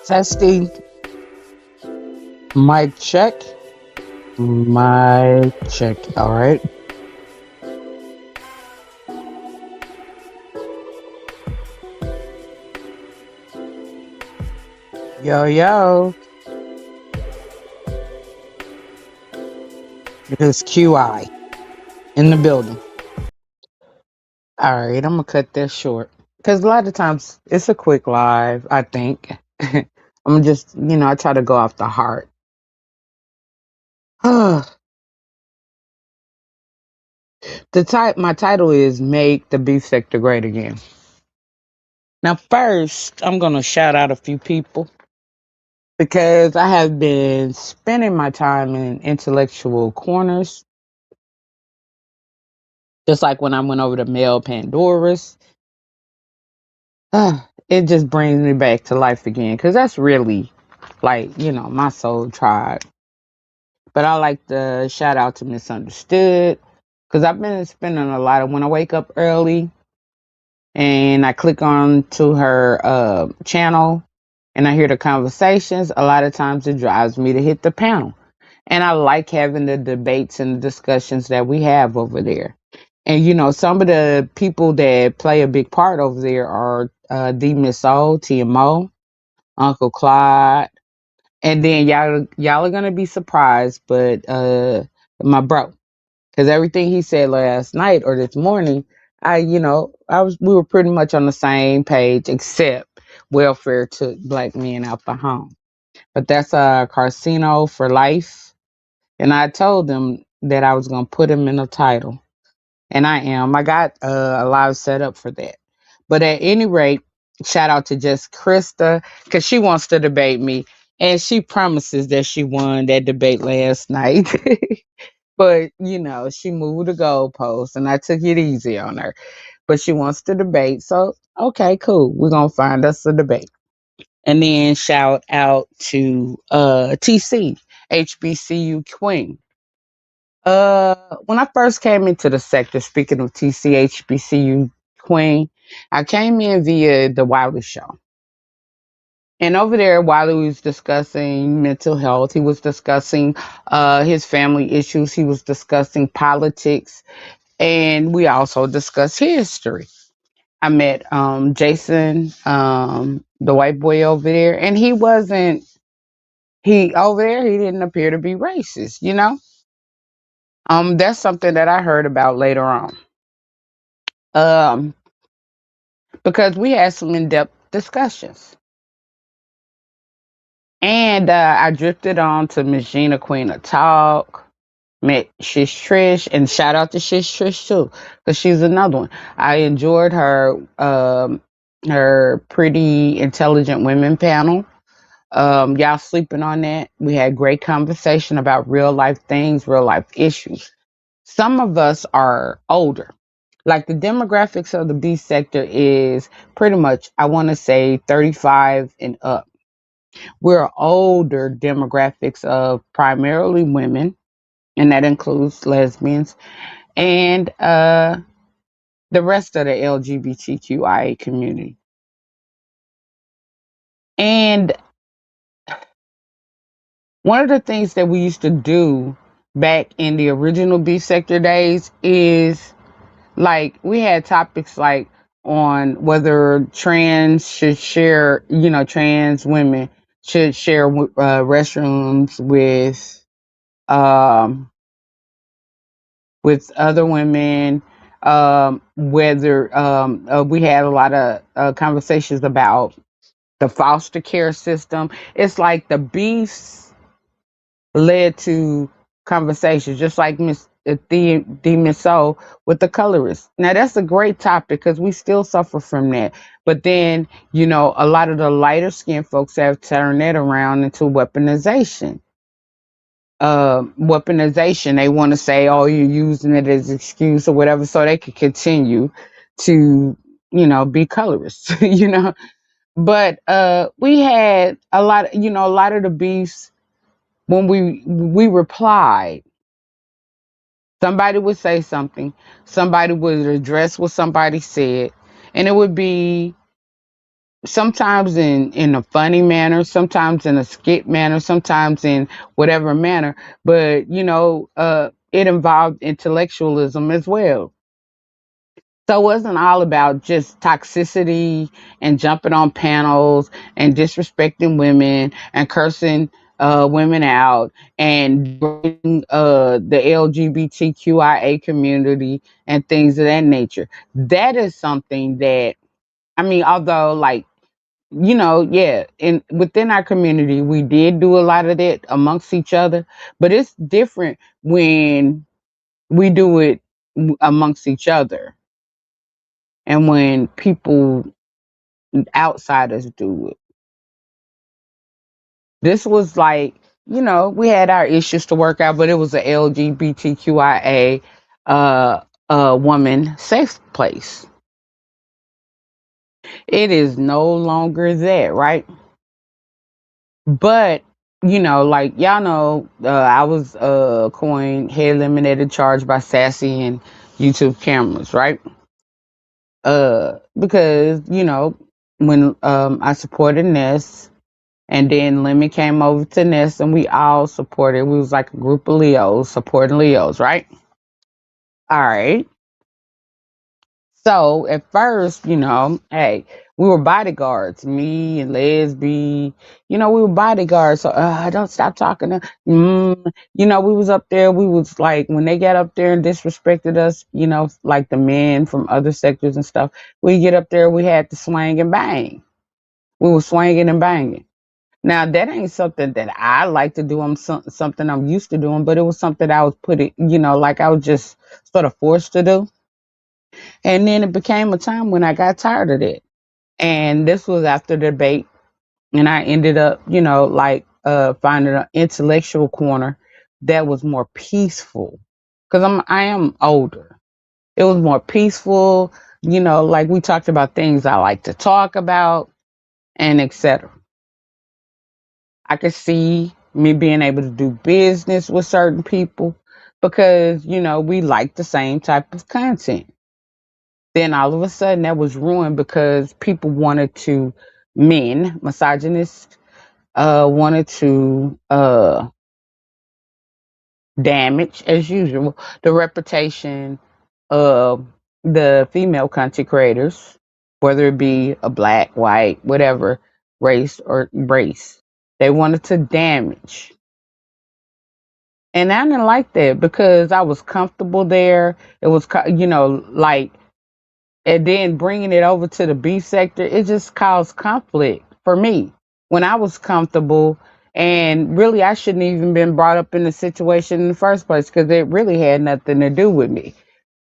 Testing. Mic check. Mic check. All right. Yo, yo. It is QI in the building. All right. I'm going to cut this short. Because a lot of times it's a quick live, I think. I'm just, I try to go off the heart. My title is Make the Beef Sector Great Again. Now, first, I'm going to shout out a few people because I have been spending my time in intellectual corners, just like when I went over to Mel Pandora's. It just brings me back to life again because that's really like, my soul tribe. But I like to shout out to Misunderstood because I've been spending a lot of when I wake up early and I click on to her channel and I hear the conversations. A lot of times it drives me to hit the panel. And I like having the debates and the discussions that we have over there. And some of the people that play a big part over there are D Miss O, TMO, Uncle Clyde, and then y'all are gonna be surprised, but my bro, because everything he said last night or this morning, we were pretty much on the same page, except welfare took black men out the home. But that's Carcino for life, and I told them that I was gonna put him in the title. And I am. I got a live set up for that. But at any rate, shout out to just Krista because she wants to debate me. And she promises that she won that debate last night. But, she moved the goalpost and I took it easy on her. But she wants to debate. So, okay, cool. We're going to find us a debate. And then shout out to TC, HBCU Queen. When I first came into the sector, speaking of TCHBCU Queen, I came in via the Wiley Show. And over there, Wiley was discussing mental health. He was discussing his family issues. He was discussing politics. And we also discussed history. I met Jason, the white boy over there, and over there, he didn't appear to be racist. That's something that I heard about later on. Um, because we had some in-depth discussions. And I drifted on to Miss Gina Queen of Talk, met Shish Trish, and shout out to Shish Trish too, because she's another one. I enjoyed her pretty intelligent women panel. Y'all sleeping on that? We had great conversation about real life things, real life issues. Some of us are older. Like the demographics of the B sector is pretty much, I want to say 35 and up. We're older demographics of primarily women, and that includes lesbians and the rest of the LGBTQIA community. And one of the things that we used to do back in the original B sector days is like we had topics like on whether trans should share, trans women should share restrooms um, with other women. Whether we had a lot of conversations about the foster care system. It's like the beefs led to conversations, just like Miss D Misso with the colorists. Now that's a great topic because we still suffer from that. But then, a lot of the lighter skinned folks have turned that around into weaponization. Weaponization. They want to say, "Oh, you're using it as excuse or whatever," so they could continue to, be colorists. But we had a lot. A lot of the beefs when we replied. Somebody would say something, somebody would address what somebody said, and it would be sometimes in a funny manner, sometimes in a skit manner, sometimes in whatever manner. But it involved intellectualism as well. So it wasn't all about just toxicity and jumping on panels and disrespecting women and cursing women out and bringing, the LGBTQIA community and things of that nature. That is something that, I mean, although, like, yeah, in within our community, we did do a lot of that amongst each other, but it's different when we do it amongst each other and when people outsiders do it. This was like, we had our issues to work out, but it was a LGBTQIA woman safe place. It is no longer that, right? But like y'all know, I was coined head eliminated charged by Sassy and YouTube cameras, right? Because when I supported Ness, and then Lemmy came over to Nest, and we all supported. We was like a group of Leos supporting Leos, right? All right. So at first, hey, we were bodyguards. Me and Lesby, we were bodyguards. So don't stop talking. We was up there. We was like when they got up there and disrespected us, like the men from other sectors and stuff. We get up there, we had to swing and bang. We were swinging and banging. Now that ain't something that I like to do. Something I'm used to doing, but it was something I was putting, like I was just sort of forced to do. And then it became a time when I got tired of it. And this was after the debate, and I ended up, like finding an intellectual corner that was more peaceful, because I am older. It was more peaceful, like we talked about things I like to talk about and etc. I could see me being able to do business with certain people because, we like the same type of content. Then all of a sudden that was ruined because people wanted to, men, misogynists, wanted to damage, as usual, the reputation of the female content creators, whether it be a black, white, whatever race or race. They wanted to damage. And I didn't like that because I was comfortable there. It was, like, and then bringing it over to the beef sector, it just caused conflict for me when I was comfortable. And really, I shouldn't even been brought up in the situation in the first place because it really had nothing to do with me.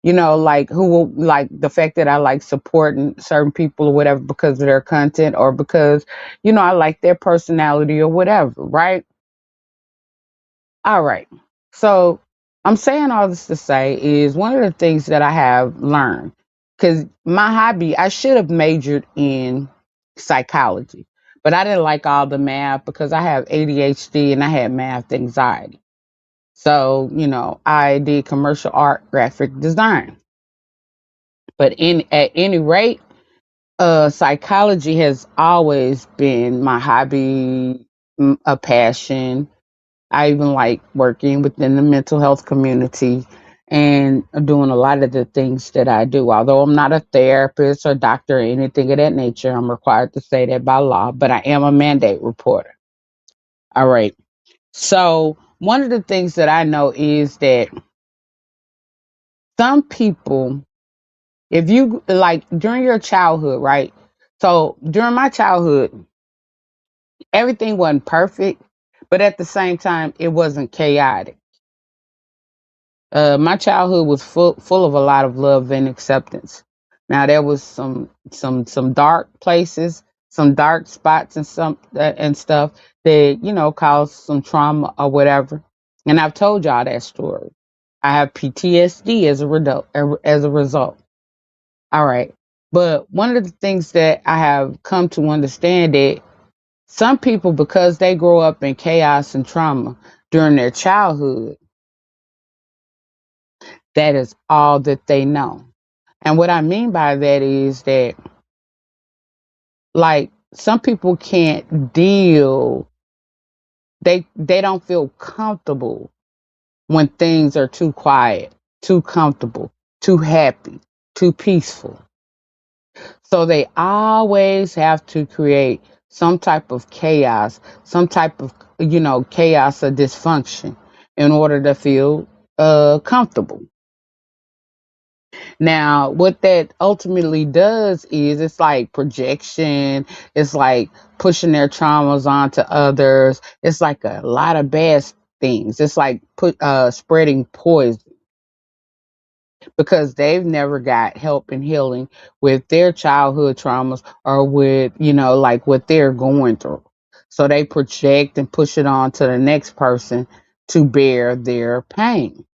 Like like the fact that I like supporting certain people or whatever because of their content or because, I like their personality or whatever, right? All right. So I'm saying all this to say is one of the things that I have learned, because my hobby, I should have majored in psychology, but I didn't like all the math because I have ADHD and I had math anxiety. So, I did commercial art graphic design. But at any rate, psychology has always been my hobby, a passion. I even like working within the mental health community and doing a lot of the things that I do. Although I'm not a therapist or doctor or anything of that nature, I'm required to say that by law, but I am a mandate reporter. All right. So, one of the things that I know is that some people, if you like during your childhood, right? So, during my childhood, everything wasn't perfect, but at the same time, it wasn't chaotic. My childhood was full of a lot of love and acceptance. Now there was some dark places, some dark spots and some and stuff that caused some trauma or whatever. And I've told y'all that story. I have PTSD as a result. As a result. All right. But one of the things that I have come to understand that some people, because they grow up in chaos and trauma during their childhood, that is all that they know. And what I mean by that is that like some people can't deal, they don't feel comfortable when things are too quiet, too comfortable, too happy, too peaceful. So they always have to create some type of chaos, some type of, chaos or dysfunction in order to feel comfortable. Now, what that ultimately does is it's like projection, it's like pushing their traumas onto others. It's like a lot of bad things. It's like spreading poison because they've never got help and healing with their childhood traumas or with, like what they're going through. So they project and push it on to the next person to bear their pain.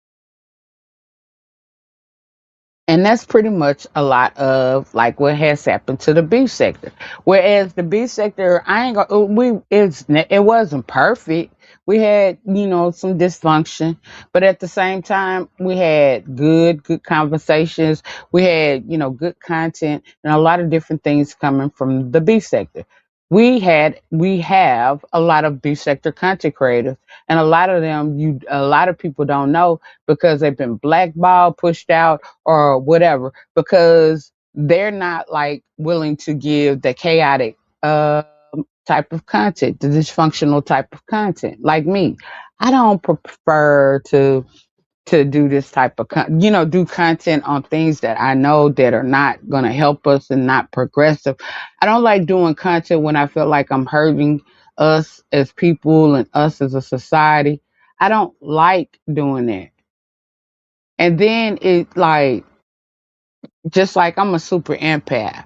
And that's pretty much a lot of like what has happened to the B sector. Whereas the B sector, I ain't gonna it wasn't perfect. We had, some dysfunction, but at the same time, we had good conversations. We had, good content and a lot of different things coming from the B sector. We have a lot of B sector content creators, and a lot of them, a lot of people don't know because they've been blackballed, pushed out, or whatever, because they're not like willing to give the chaotic type of content, the dysfunctional type of content. Like me, I don't prefer to do this type of do content on things that I know that are not going to help us and not progressive. I don't like doing content when I feel like I'm hurting us as people and us as a society. I don't like doing that. And then it like, just like I'm a super empath.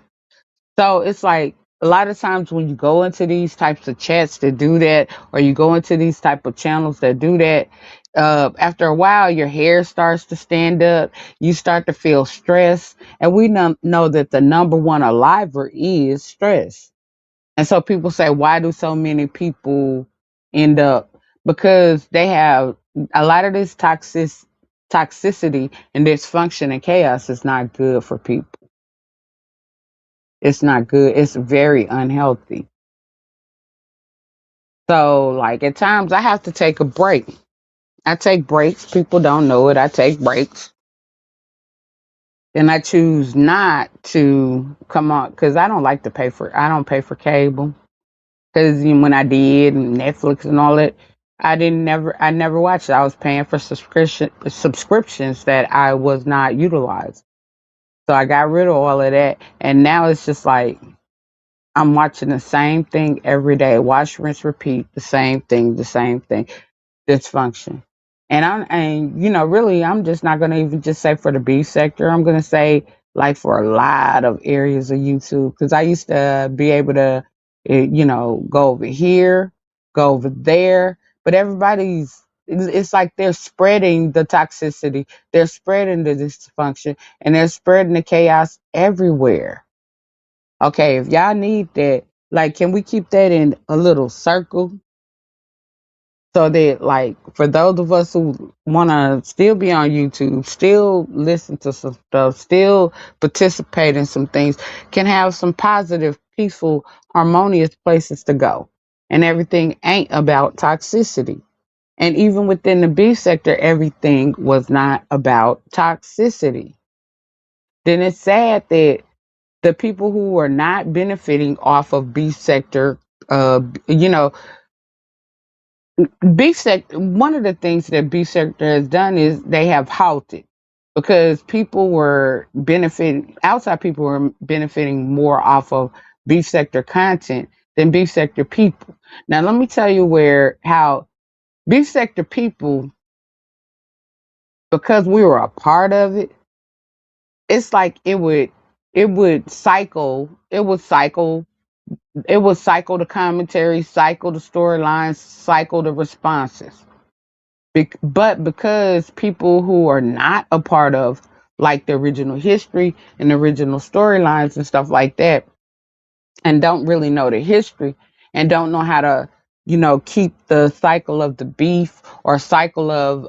So it's like a lot of times when you go into these types of chats that do that, or you go into these type of channels that do that, after a while your hair starts to stand up, you start to feel stress, and we know that the number one aliver is stress. And so people say, why do so many people end up? Because they have a lot of this toxicity and dysfunction and chaos is not good for people. It's not good. It's very unhealthy. So, like at times, I have to take a break. I take breaks. People don't know it. I take breaks, and I choose not to come on because I don't like to pay for. I don't pay for cable because when I did and Netflix and all that, I never watched it. I was paying for subscriptions that I was not utilizing. So I got rid of all of that, and now it's just like I'm watching the same thing every day. Watch, rinse, repeat. The same thing. Dysfunction. And really, I'm just not gonna even just say for the B sector. I'm gonna say like for a lot of areas of YouTube because I used to be able to, go over here, go over there, but it's like they're spreading the toxicity, they're spreading the dysfunction, and they're spreading the chaos everywhere. Okay, if y'all need that, like, can we keep that in a little circle so that, like, for those of us who want to still be on YouTube, still listen to some stuff, still participate in some things, can have some positive, peaceful, harmonious places to go. And everything ain't about toxicity. And even within the B sector, everything was not about toxicity. Then it's sad that the people who are not benefiting off of B sector, uh, you know, B sector. One of the things that B sector has done is they have halted because people were benefiting. Outside people were benefiting more off of B sector content than B sector people. Now, let me tell you where how B sector people, because we were a part of it. It's like it would cycle the commentary, cycle the storylines, cycle the responses. But because people who are not a part of like the original history and the original storylines and stuff like that, and don't really know the history and don't know how to, keep the cycle of the beef or cycle of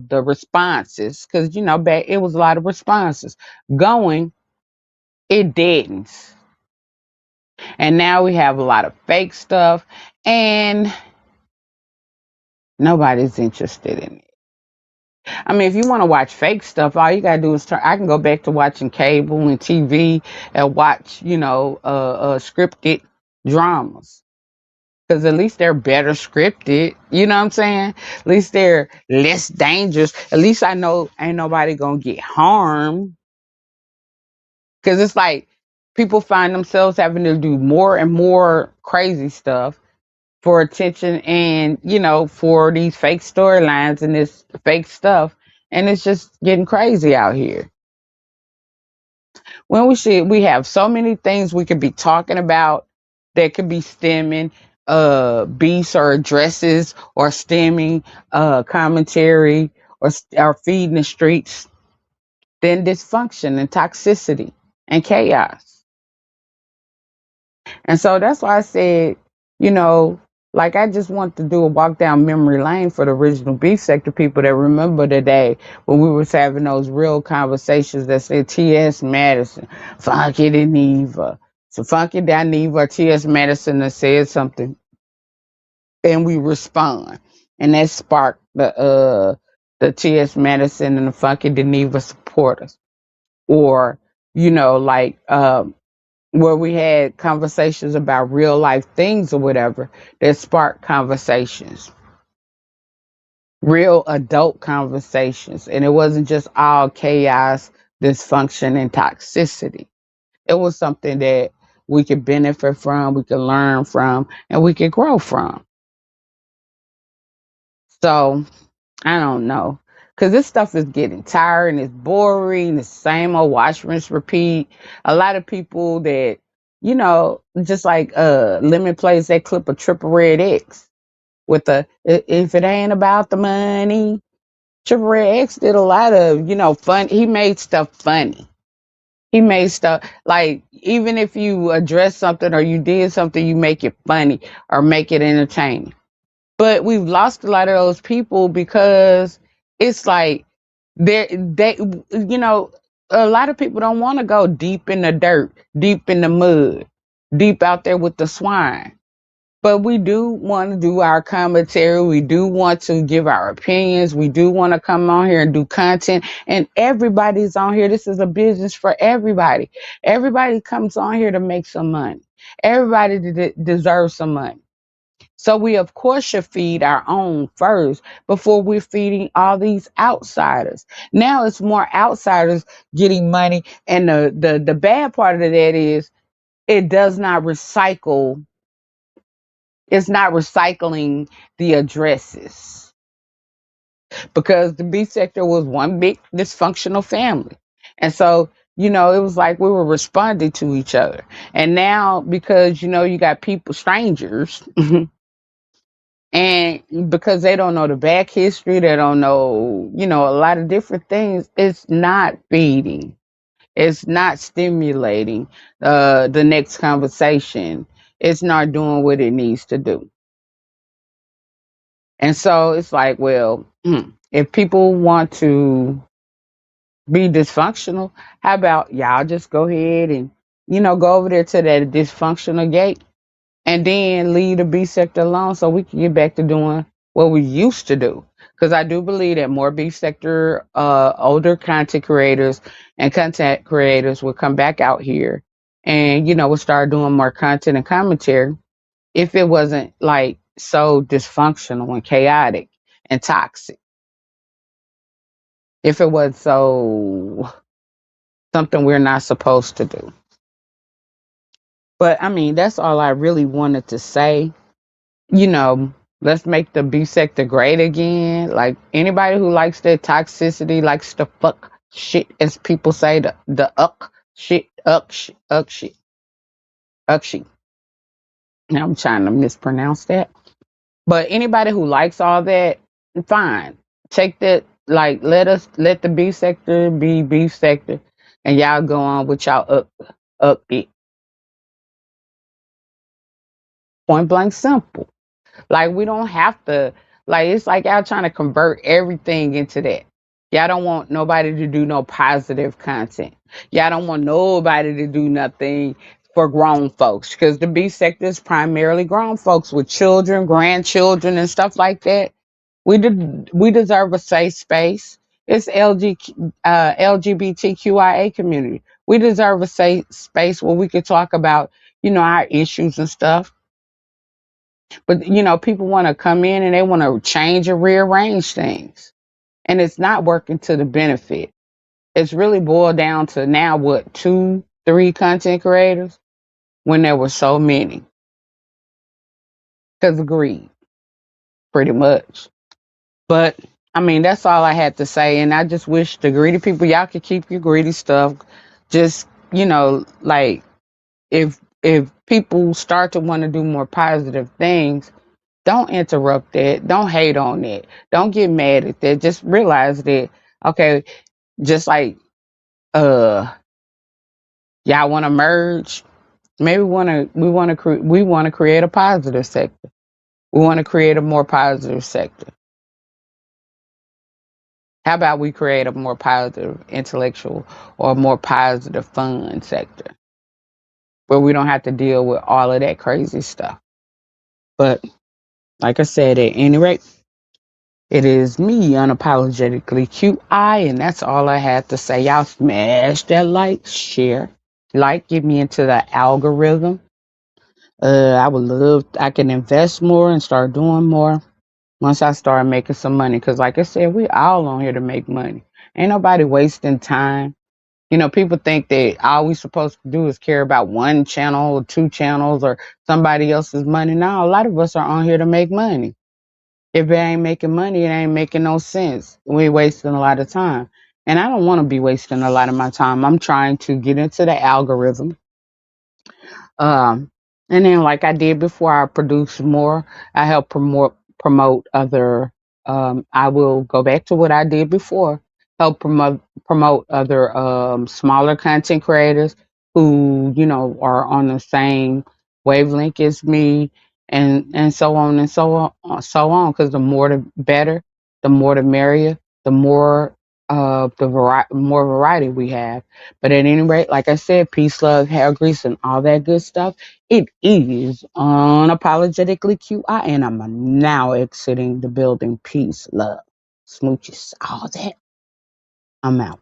the responses, because back it was a lot of responses going, it deadens. And now we have a lot of fake stuff, and nobody's interested in it. I mean, if you want to watch fake stuff, all you gotta do is turn. I can go back to watching cable and TV and watch, scripted dramas. Because at least they're better scripted. You know what I'm saying? At least they're less dangerous. At least I know ain't nobody gonna get harmed. Because it's like people find themselves having to do more and more crazy stuff for attention and, for these fake storylines and this fake stuff. And it's just getting crazy out here. When we have so many things we could be talking about that could be stemming beefs or addresses or stemming commentary or feeding the streets than dysfunction and toxicity and chaos. And so that's why I said, you know, like I just want to do a walk down memory lane for the original beef sector people that remember the day when we was having those real conversations that said T.S. Madison, Funky Dineva. So Funky Dineva, T.S. Madison that said something and we respond. And that sparked the T.S. Madison and the Funky Dineva supporters. Or, where we had conversations about real life things or whatever that sparked conversations, real adult conversations. And it wasn't just all chaos, dysfunction, and toxicity. It was something that we could benefit from, we could learn from, and we could grow from. So I don't know. Because this stuff is getting tired and it's boring, the same old wash, rinse, repeat. A lot of people that, just like Lemon plays that clip of Triple Red X with if it ain't about the money. Triple Red X did a lot of, fun. He made stuff funny. He made stuff like, even if you address something or you did something, you make it funny or make it entertaining. But we've lost a lot of those people because it's like they a lot of people don't want to go deep in the dirt, deep in the mud, deep out there with the swine. But we do want to do our commentary. We do want to give our opinions. We do want to come on here and do content. And everybody's on here. This is a business for everybody. Everybody comes on here to make some money. Everybody deserves some money. So we of course should feed our own first before we're feeding all these outsiders. Now it's more outsiders getting money, and the bad part of that is it does not recycle. It's not recycling the addresses because the B sector was one big dysfunctional family, and so. It was like we were responding to each other. And now, because, you got people, strangers, and because they don't know the back history, they don't know, a lot of different things, it's not feeding, it's not stimulating the next conversation, it's not doing what it needs to do. And so it's like, well, if people want to be dysfunctional, how about y'all just go ahead and, go over there to that dysfunctional gate and then leave the B sector alone so we can get back to doing what we used to do. Because I do believe that more B sector, older content creators and content creators will come back out here and, we'll start doing more content and commentary if it wasn't like so dysfunctional and chaotic and toxic. If it was so something we're not supposed to do. But I mean, that's all I really wanted to say. Let's make the B sector great again. Like anybody who likes that toxicity, likes the fuck shit, as people say, the shit, shit, shit. Now I'm trying to mispronounce that. But anybody who likes all that, fine. Take that, like, let the B sector be B sector, and y'all go on with y'all up it. Point blank simple. Like we don't have to, like it's like y'all trying to convert everything into that. Y'all don't want nobody to do no positive content. Y'all don't want nobody to do nothing for grown folks, because the B sector is primarily grown folks with children, grandchildren, and stuff like that. We deserve a safe space. It's LGBTQIA community. We deserve a safe space where we could talk about, our issues and stuff. But people want to come in and they want to change and rearrange things, and it's not working to the benefit. It's really boiled down to now what, two, three content creators when there were so many, because of greed, pretty much. But I mean, that's all I had to say. And I just wish the greedy people, y'all could keep your greedy stuff. Just, like, if people start to want to do more positive things, don't interrupt that. Don't hate on it. Don't get mad at that. Just realize that, okay, just like uh y'all want to merge, maybe we want to create a positive sector. We want to create a more positive sector. How about we create a more positive intellectual or a more positive fun sector where we don't have to deal with all of that crazy stuff? But like I said, at any rate, it is me, unapologetically QI, and that's all I had to say. Y'all smash that like, share, get me into the algorithm. I would love, I can invest more and start doing more once I start making some money. Because, like I said, we all on here to make money. Ain't nobody wasting time. People think that all we supposed to do is care about one channel or two channels or somebody else's money. No, a lot of us are on here to make money. If it ain't making money, it ain't making no sense. We're wasting a lot of time. And I don't want to be wasting a lot of my time. I'm trying to get into the algorithm. Um, and then, like I did before, I produce more. I help promote other. I will go back to what I did before. Help promote other smaller content creators who are on the same wavelength as me, and so on and so on. Because the more the better, the more the merrier, the more more variety we have. But at any rate, like I said, peace, love, hair grease, and all that good stuff. It is unapologetically QI, and I'm now exiting the building. Peace, love, smooches, all that. I'm out.